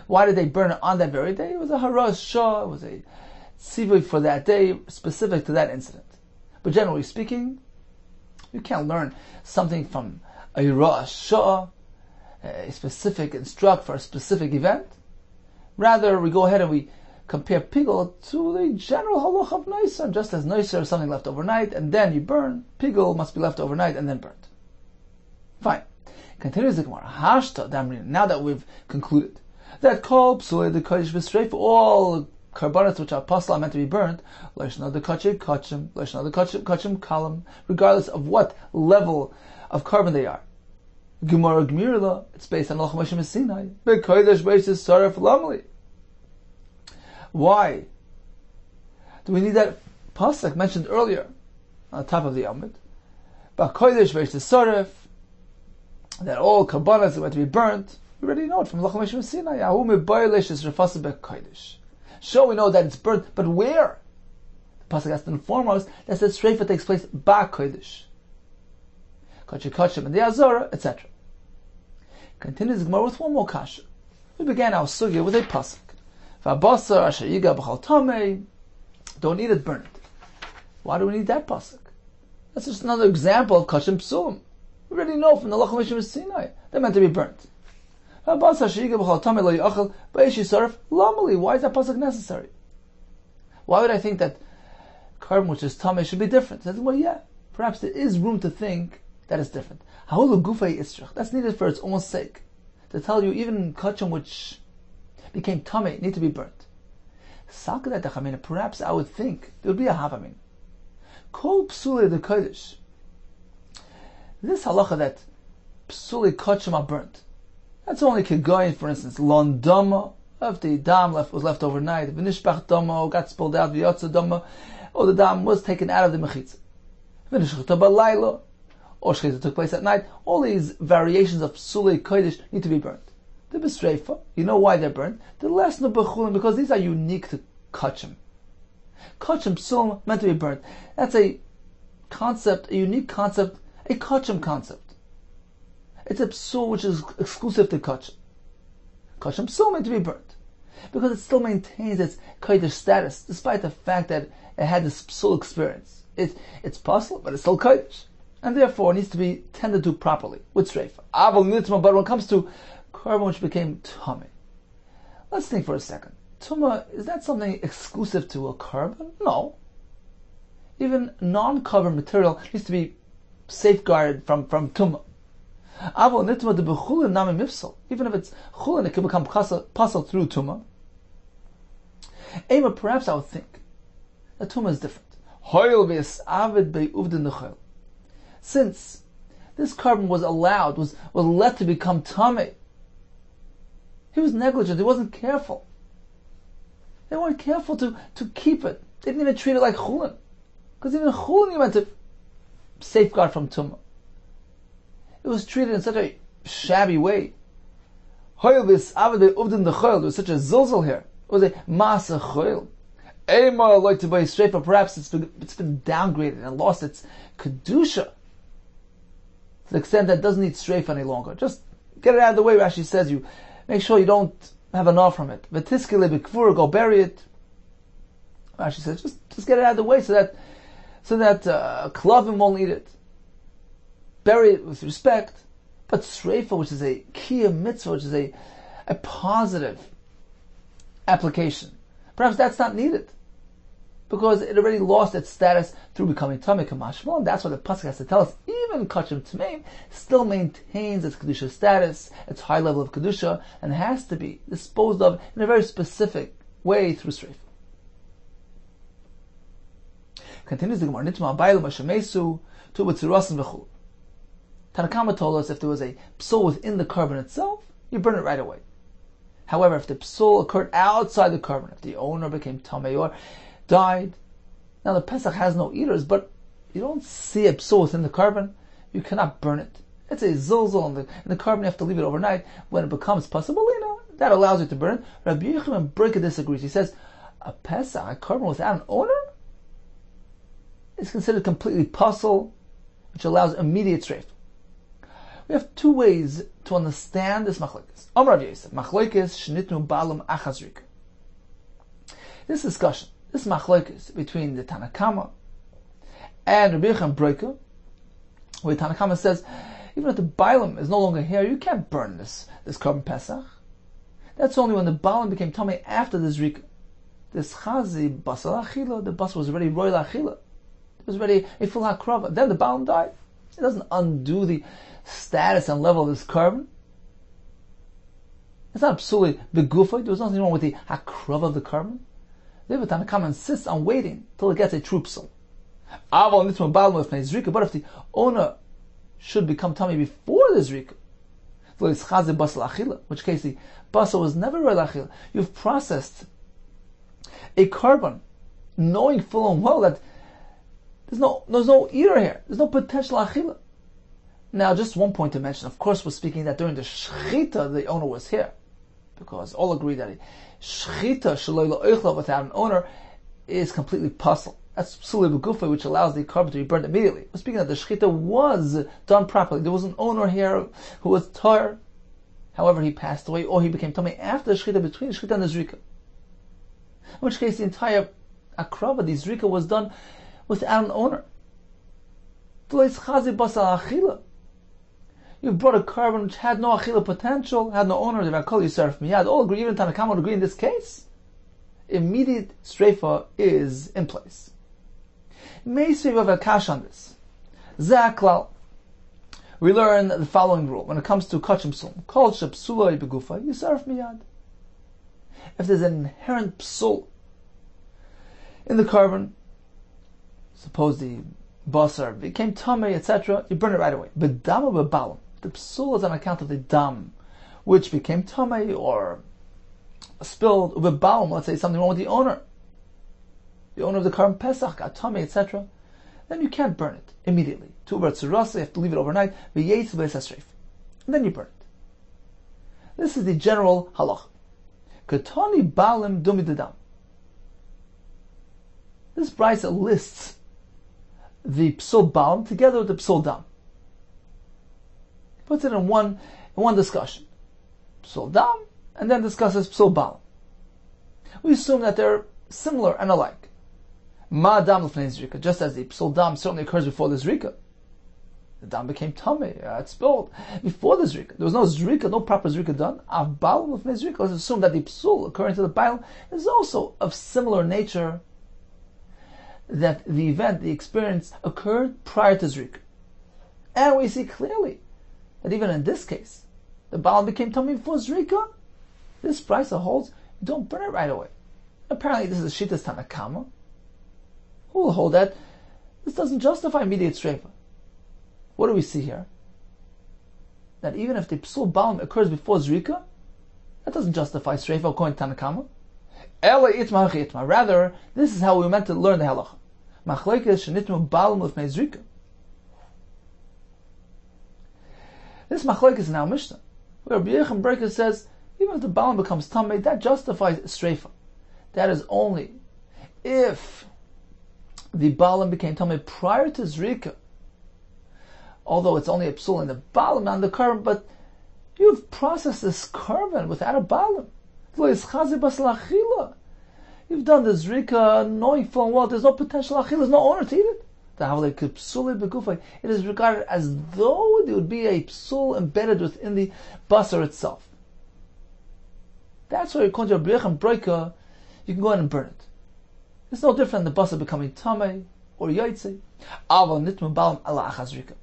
Why did they burn it on that very day? It was a haras shah, it was a tzivui for that day, specific to that incident. But generally speaking, you can't learn something from a haras shah, a specific instruct for a specific event. Rather, we go ahead and we compare pigel to the general halach of Noisar. Just as Noisar is something left overnight and then you burn, pigel must be left overnight and then burnt. Fine. Continues the Gemara. Hashta damrin. Now that we've concluded that kol psulei the kodesh b'streif, all karbanos which are apostle are meant to be burnt, leishna the kachim kachim, leishna the kachim kalam, regardless of what level of carbon they are. Gemara Gmirla, it's based on Lochem Hashem Sinai. B'kodesh b'eishis saraf lamli. Why do we need that pasuk mentioned earlier on the top of the Amud? B'kodesh b'eishis saraf, that all karbanos are meant to be burnt. We already know it from Lochem Hashem Sinai. Yahu me'baylesh is refasa b'kodesh. Sure, we know that it's burnt, but where? The pasuk has to inform us that the streifa takes place b'kodesh. Kachim and the Azara, etc. Continues the Gemara with one more kasha. We began our sugya with a pasuk. V'abasar asher yiga b'chal tamei, don't eat it, burn it. Why do we need that pasuk? That's just another example of kachim psulim. We already know from the Lochem Hashem Sinai they're meant to be burnt. V'abasar asher yiga b'chal tamei lo yachal b'eish yisaref lamali. Why is that pasuk necessary? Why would I think that carbon which is tamei should be different? Well, yeah, perhaps there is room to think that is different. That's needed for its own sake. To tell you, even kachim which became tamei need to be burnt. Perhaps I would think there would be a havamin. Kol psulei the kodesh. This halacha that psulei kachim are burnt, that's only kegoyin, for instance, lon dama, if the dam was left overnight, v'nishbach dama, got spilled out, v'yotza dama, or the dam was taken out of the mechitza. V'nishchata b'layla, or shechita took place at night. All these variations of psulei kodesh need to be burnt. The b'streifa, you know why they're burnt? The lesna b'chulin, because these are unique to kachim. Kachim psulim meant to be burnt. That's a concept, a unique concept, a kachim concept. It's a psul which is exclusive to kachim. Kachim psul meant to be burnt because it still maintains its kodesh status, despite the fact that it had this psul experience. It's possible, but it's still kodesh, and therefore needs to be tended to properly with streifa. Aval nitma, but when it comes to carbon which became tummy, let's think for a second. Tuma, is that something exclusive to a carbon? No. Even non-carbon material needs to be safeguarded from tuma. Aval nitma de bechulin nami mifsal. Even if it's chulin, it can become pasal through tuma. Ema, perhaps I would think that tuma is different. Hoil ve'es avid be'uvdin nechel. Since this carbon was allowed, was let to become tamei, he was negligent, he wasn't careful. They weren't careful to keep it. They didn't even treat it like chulin. Because even chulin you meant to safeguard from tumah. It was treated in such a shabby way. There was such a zilzal here. It was a masa choil. Perhaps it's been downgraded and lost its kedusha to the extent that it doesn't need strafe any longer. Just get it out of the way. Rashi says you make sure you don't have enough from it. V'tiskele b'kvura, go bury it. Rashi says just get it out of the way so that klavim won't eat it. Bury it with respect, But Sreifa, which is a kiyum mitzvah, which is a positive application, perhaps that's not needed, because it already lost its status through becoming Tamei Kamashmal, and that's why the Pasuk has to tell us, even Kachim Tmeim still maintains its Kedusha status, its high level of Kedusha, and has to be disposed of in a very specific way through Sreifa. Continues the Gemara, Nitma Abaylu Mashamesu, Tu B'tzirasim V'chul. Tanakama told us if there was a psul within the carbon itself, you burn it right away. However, if the psul occurred outside the carbon, if the owner became tamei or died, now the Pesach has no eaters, but you don't see a psul within the carbon, you cannot burn it. It's a zilzal in the carbon, you have to leave it overnight. When it becomes possible, that allows you to burn it. Rabbi Yehuda disagrees. He says, a Pesach, a carbon without an owner, is considered completely pasul, which allows immediate strafe. We have two ways to understand this machlokes. Amar Rav Yosef, machlokes shnitnu balam achazrika. This discussion, this machlokes between the Tanakama and Rabbi Yehuda Breika, where Tanakama says, even if the balam is no longer here, you can't burn this carbon Pesach. That's only when the balam became tamei after the zrika. This chazi basal achila, the bas was already royal achila. It was already a full hakrava. Then the balam died. It doesn't undo the status and level of this carbon. It's not absolutely begufa. There was nothing wrong with the hakrava of the carbon. The Tanakama insists on waiting till it gets a true psul. But if the owner should become tamei before the zrika, in which case the basal was never royal achila. You've processed a carbon, knowing full and well that there's no eater here. There's no potential achila. Now, just one point to mention. Of course, we're speaking that during the shechita, the owner was here, because all agree that a shechita shaloi lo'ochla without an owner is completely pasul. That's psuli b'gufa, which allows the carbon to be burned immediately. We're speaking that the shechita was done properly. There was an owner here who was tar. However, he passed away, or he became tamei after the shechita, between the shechita and the zrika. In which case, the entire akrava, the zrika, was done without an owner. You've brought a carbon which had no achila potential, had no owner. All agree, even Tanakama would agree in this case. Immediate streifa is in place. Meisve of a kash on this. Zaklal. We learn the following rule when it comes to kachim psul. Kol shepsuloi begufa yisarf miyad. If there's an inherent psul in the carbon, suppose the basar became tamei, etc., you burn it right away. But dam of a balam, the psul is on account of the dam, which became tamei or spilled. Ube balam, let's say something wrong with the owner. The owner of the carbon Pesach got tamei, etc. Then you can't burn it immediately. Tu tzurasa, you have to leave it overnight. And then you burn it. This is the general halach. Katani balim dumi dedam. This brisa lists the psul balam together with the psul dam. Puts it in one discussion. Psul dam, and then discusses psul balam. We assume that they're similar and alike. Ma dam l'fnei zrika, just as the psul dam certainly occurs before the zrika. The dam became tamei, it spilled before the zrika. There was no zrika, no proper zrika done. Av balam l'fnei zrika. Let's assume that the psul, according to the balam, is also of similar nature, that the event, the experience, occurred prior to zrika. And we see clearly that even in this case, the balam became tamei before zrika. This brisa holds, you don't burn it right away. Apparently this is a shittas Tanakama, who will hold that this doesn't justify immediate streifa. What do we see here? That even if the psul balam occurs before zrika, that doesn't justify streifa according to Tanakama. Rather, this is how we meant to learn the halacha. This machlokes is now Mishnah, where Rabbi Yehuda Kessler says, even if the balam becomes tamei, that justifies streifa. That is only if the balam became tamei prior to zrika. Although it's only a psul in the balam on the carbon, but you've processed this carbon without a balam. You've done the zrika knowing full well there's no potential achila, there's no owner to eat it. It is regarded as though there would be a psul embedded within the basar itself. That's why according to Rabbi Yehuda Kessler, you can go ahead and burn it. It's no different than the basar becoming tamei or yaitse.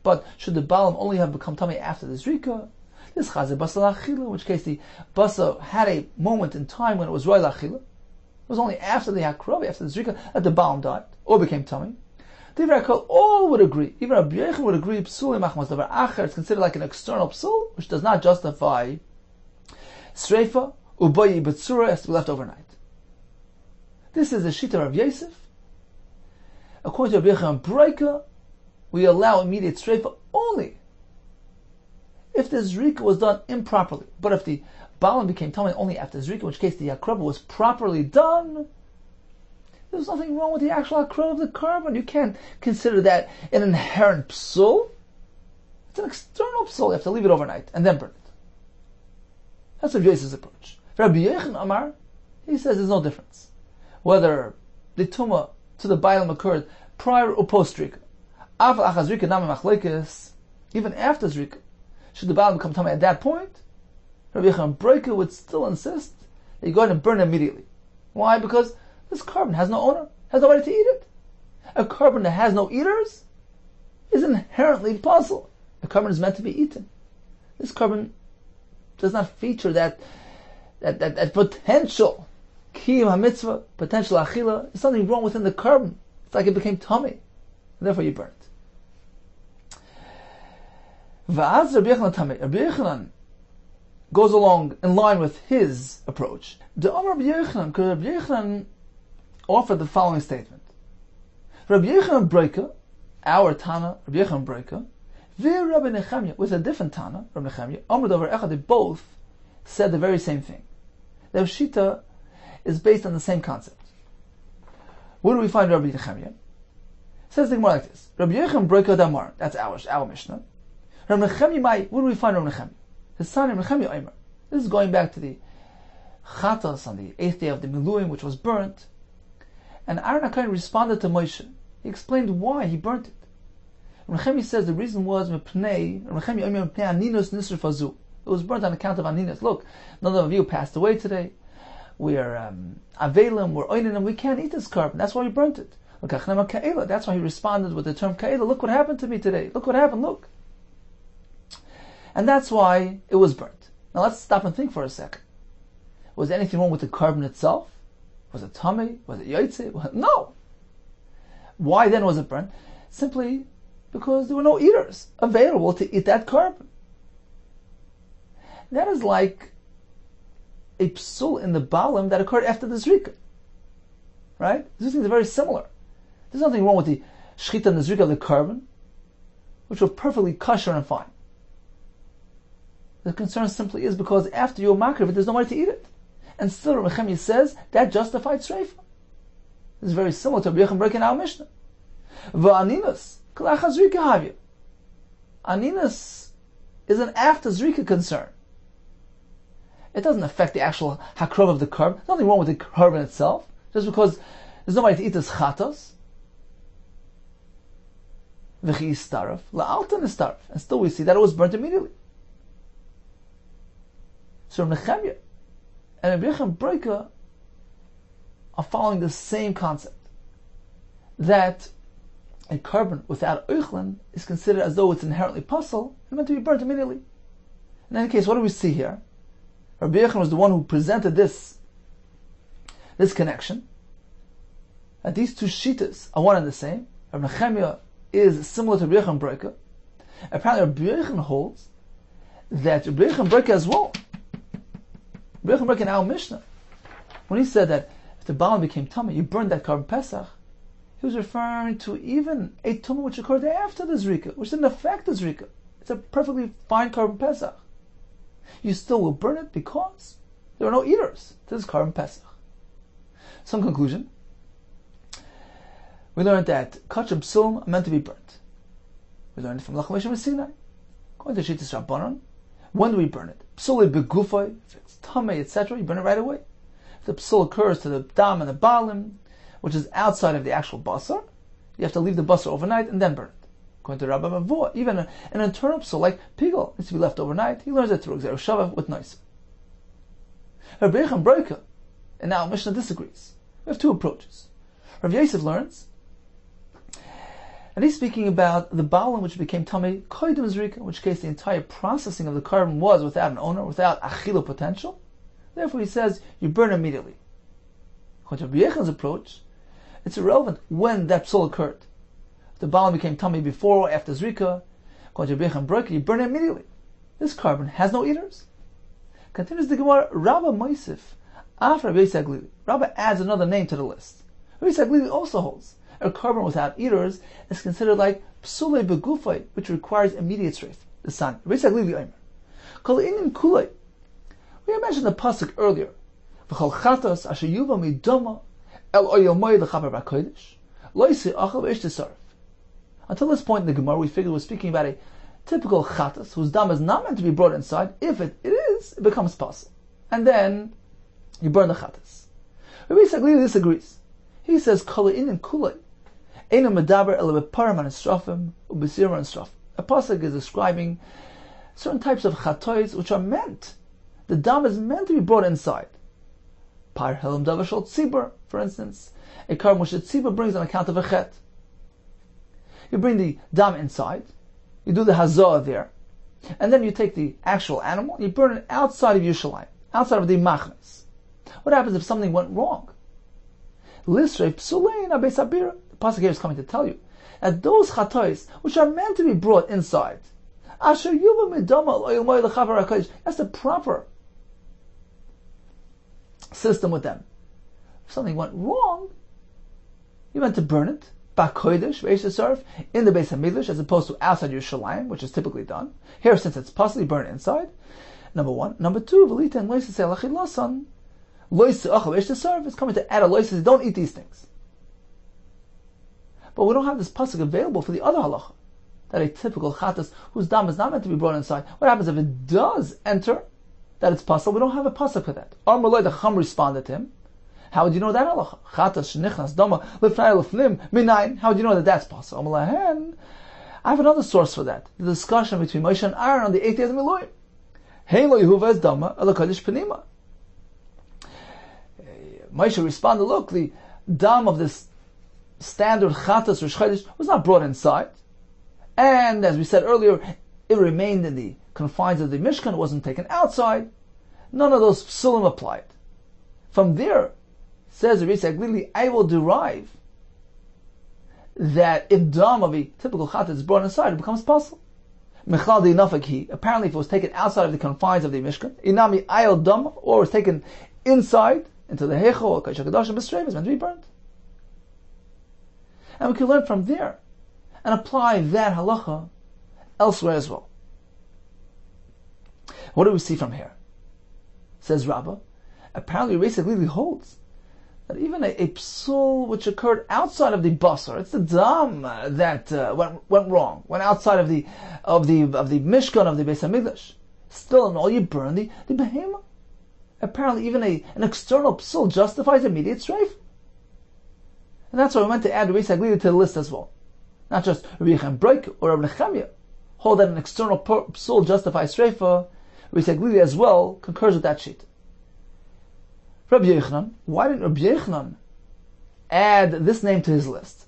But should the balam only have become tamei after the zrika? This chazer basar lachila, in which case the basar had a moment in time when it was roy lachila. It was only after the hakrav, after the zrika, that the balam died or became tamei. All would agree, even Rabbi Yehuda would agree, psul machmas davar acher is considered like an external psul, which does not justify sreifa, ubayi b'tzura has to be left overnight. This is the shita of Yosef. According to Rabbi Yehuda, we allow immediate sreifa only if the zrika was done improperly. But if the balam became tamei only after zrika, in which case the hakrava was properly done, there's nothing wrong with the actual hakrava of the carbon. You can't consider that an inherent psul. It's an external psul. You have to leave it overnight and then burn it. That's Rabbi Yosef's approach. Rabbi Yehuda Amar, he says there's no difference whether the tumah to the balam occurred prior or post zrika. Even after zrika, should the balam become tamei at that point, Rabbi Yehuda would still insist that you go ahead and burn it immediately. Why? Because this carbon has no owner, has nobody to eat it. A carbon that has no eaters is inherently puzzle. A carbon is meant to be eaten. This carbon does not feature that potential kiyum hamitzvah, potential achila. There's something wrong within the carbon. It's like it became tummy, and therefore you burn it. Va'az Rabbi Yehuda goes along in line with his approach. The Amar Rabbi Yehuda, because Rabbi Yehuda offered the following statement: Rabbi Yehuda Breika, our Tana, Rabbi Yehuda Breika, Rabbi Nechemia, with a different Tana, Rabbi Nechemia, Amar Davar Echad, they both said the very same thing. Their shita is based on the same concept. Where do we find Rabbi Nechemia? Says the Gemara like this: Rabbi Yehuda Breika Damar, that's our Mishnah. Rabbi Nechemia, where do we find Rabbi Nechemia? His son Rabbi Nechemia Omer. This is going back to the Chatas on the 8th day of the Miluim, which was burnt. And Aaron HaKohen responded to Moshe. He explained why he burnt it. Nechemia says the reason was it was burnt on account of Aninus. Look, none of you passed away today. We are Avelim, we're Oinim, we can't eat this carbon. That's why we burnt it. That's why he responded with the term Ka'ela. Look what happened to me today. Look what happened, look. And that's why it was burnt. Now let's stop and think for a second. Was there anything wrong with the carbon itself? Was it tamei? Was it yaitse? No. Why then was it burnt? Simply because there were no eaters available to eat that carbon. That is like a psul in the balam that occurred after the zrika. Right? These things are very similar. There's nothing wrong with the shchita and the zrika of the carbon, which were perfectly kosher and fine. The concern simply is because after you're makriv, there's nobody to eat it. And still, Rabbi Nechemia says that justified sreifa. This is very similar to Rabbi Yehuda breaking our Mishnah. V'aninus k'lachas zrika havya. Aninus is an after zrika concern. It doesn't affect the actual hakrov of the carbon. There's nothing wrong with the carbon itself. Just because there's nobody to eat this chatos. V'chi istaraf la'altan istaraf. And still we see that it was burnt immediately. So Rabbi Nechemia and Rabbi Yehuda Breika are following the same concept, that a carbon without oichlin is considered as though it's inherently puzzle and meant to be burnt immediately. In any case, what do we see here? Rabbi Yehuda was the one who presented this connection, that these two shitas are one and the same. Rabbi Nechemia is similar to Rabbi Yehuda Breika. Apparently Rabbi Yehuda holds that Rabbi Yehuda Breika as well, Rabbi Yehuda Breika in our Mishnah, when he said that if the balam became tumah, you burned that carbon Pesach, he was referring to even a tumah which occurred after the zrika, which didn't affect the zrika. It's a perfectly fine carbon Pesach. You still will burn it because there are no eaters to this carbon Pesach. So in conclusion, we learned that kachim psulim are meant to be burnt. We learned it from localfile Sinai. According to Shittas Rabbanon, when do we burn it? Psuli begufay, if it's tamei, etc., you burn it right away. If the psul occurs to the dam and the balim, which is outside of the actual basar, You have to leave the basar overnight and then burn it. According to Rabbi Mavua, even an internal psul like pigel needs to be left overnight. He learns it through Gzeir Shava with noise. Rabbi Yechon Broika, and now Mishnah disagrees. We have two approaches. Rav Yosef learns, and he's speaking about the balim which became tamei koydem zrika, in which case the entire processing of the carbon was without an owner, without achila potential. Therefore, he says you burn immediately. According to Rabbi Yechon's approach, it's irrelevant when that psul occurred. If the balim became tamei before or after zrika, according to Rabbi Yechon Broika, you burn it immediately. This carbon has no eaters. Continues the Gemara, Rabbi Moisif, after Rabbi Yisrael Glili. Rabbi adds another name to the list. Rabbi Yisrael Glili also holds a carbon without eaters is considered like psulei begufay, which requires immediate streif. The sun. Rabbi Yisrael Glili Omer. Kol inim kulei. We had mentioned the pasuk earlier. V'chol chatos asher yuva midoma el oyomoy lechaper b'kodesh loisi achal v'esh tesarf. Until this point in the Gemara, we figured we're speaking about a typical chatas whose dam is not meant to be brought inside. If it is, it becomes possible, and then you burn the chatas. Rabbi Yisrael Glili disagrees. He says kol inim kulei. A pasuk is describing certain types of chatois which are meant. The dam is meant to be brought inside. Par helam davar shel tzibur, for instance, a carbon which the tzibur brings on account of a chet. You bring the dam inside, you do the hazah there, and then you take the actual animal and you burn it outside of Yerushalayim, outside of the machnas. What happens if something went wrong? Lisrei psulein abeis habira. Pasuk here is coming to tell you that those chatois which are meant to be brought inside, that's the proper system with them. If something went wrong, you meant to burn it b'kodesh v'esh in the Beis Hamikdash as opposed to outside Yerushalayim, which is typically done. Here, since it's possibly burned inside, number one. Number two, v'lita and lois lasan lois achal v'esh is coming to add a lois. Don't eat these things. But we don't have this pasuk available for the other halacha, that a typical chatas whose dam is not meant to be brought inside. What happens if it does enter? That it's possible. We don't have a pasuk for that. Armaloi the Chum responded to him. How would you know that halacha? Chatas shenichnas dama lifnai lifnim minayin. How would you know that that's possible? Amalahen. I have another source for that. The discussion between Moshe and Aaron on the 8th day of the Miluim. Hein lo Yehuva es dama ela kodesh penima. Moshe responded, look, the dam of this standard chatas or shchedish was not brought inside, and as we said earlier, it remained in the confines of the Mishkan. It wasn't taken outside. None of those psulim applied. From there, says Rabbi Yisrael Glili, I will derive that if dam of a typical chatas is brought inside, it becomes possible. Mechlal di nafaki. Apparently, if it was taken outside of the confines of the Mishkan, inami ayel dam, or was taken inside into the heichal or kadosh hakadoshim b'sreim, is meant to be burnt. And we can learn from there and apply that halacha elsewhere as well. What do we see from here? Says Rabbah, apparently Rabbi Yisrael Glili holds that even a psul which occurred outside of the basar, it's the dam that went wrong, went outside of the mishkan of the Beis Hamikdash. Still in all, you burn the behemoth. Apparently, even an external psul justifies immediate streif. And that's why we meant to add Rabbi Yisrael Glili to the list as well. Not just Rabbi Yechon Broika or Rabbi Nechemia hold that an external psul justifies streifa. Rabbi Yisrael Glili as well concurs with that sheet. Rabbi Yochanan, why didn't Rabbi Yochanan add this name to his list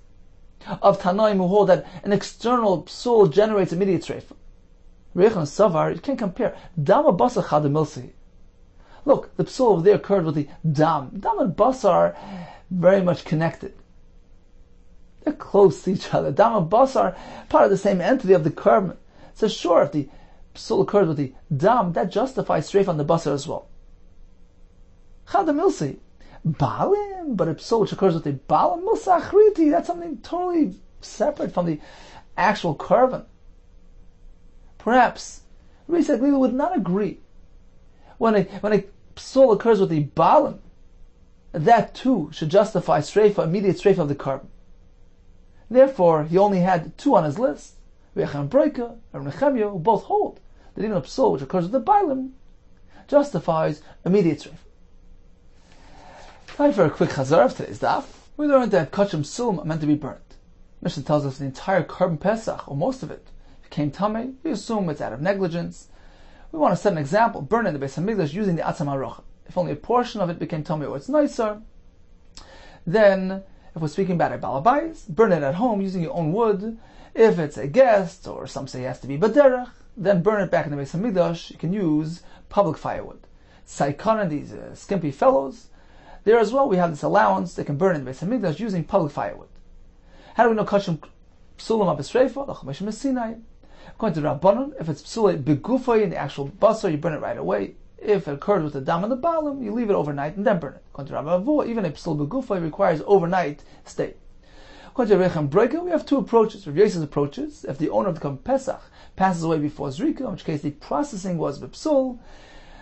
of Tanaim who hold that an external psul generates immediate streifa? Rabbi Yochanan Savar, you can't compare. Dama basa chad milsi. Look, the psul over there occurred with the dam. Dam and basa are very much connected. They're close to each other. Dam and basa are part of the same entity of the carbon. So sure, if the psul occurs with the dam, that justifies streif on the basar as well. Chad milsi. Balim, but a psul which occurs with the balim milsa achriti, that's something totally separate from the actual carbon. Perhaps Rabbi Yisrael Glili would not agree when a psul occurs with the balim, that too should justify streifa, immediate streifa of the carbon. Therefore, he only had two on his list, Rabbi Yechon Broika and Rabbi Nechemia, who both hold that even a psul which occurs with the balim justifies immediate streifa. Time for a quick chazar of today's daf. We learned that kachim psulim are meant to be burnt. Mishnah tells us the entire Korban Pesach, or most of it, became tamei. We assume it's out of negligence. We want to set an example, burn in the Beis Hamikdash using the Atzam HaRocha. If only a portion of it became tamei or it's nicer, then if we're speaking about a balabais, burn it at home using your own wood. If it's a guest, or some say it has to be baderach, then burn it back in the Beis Hamikdash. You can use public firewood. Saikanan, these skimpy fellows, there as well we have this allowance. They can burn in the Beis Hamikdash using public firewood. How do we know kashim psulam abisreifa? The Chumashim Sinai. According to Rabbanon, if it's psulei begufay in the actual basar, you burn it right away. If it occurs with the dam on the bottom, you leave it overnight and then burn it. According to Rabbi Avua, even a psul begufay requires overnight stay. According to Rechem Breka, we have two approaches. Rav Yosef's approaches: if the owner of the Korban Pesach passes away before Zrika, in which case the processing was b'psul,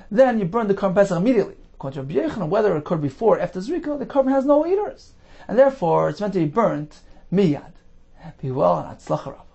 then you burn the Korban Pesach immediately. According to Rabbi Yehuda, whether it occurred before or after Zrika, the Korban has no eaters, and therefore it's meant to be burnt miyad. Be well and atzlach harav.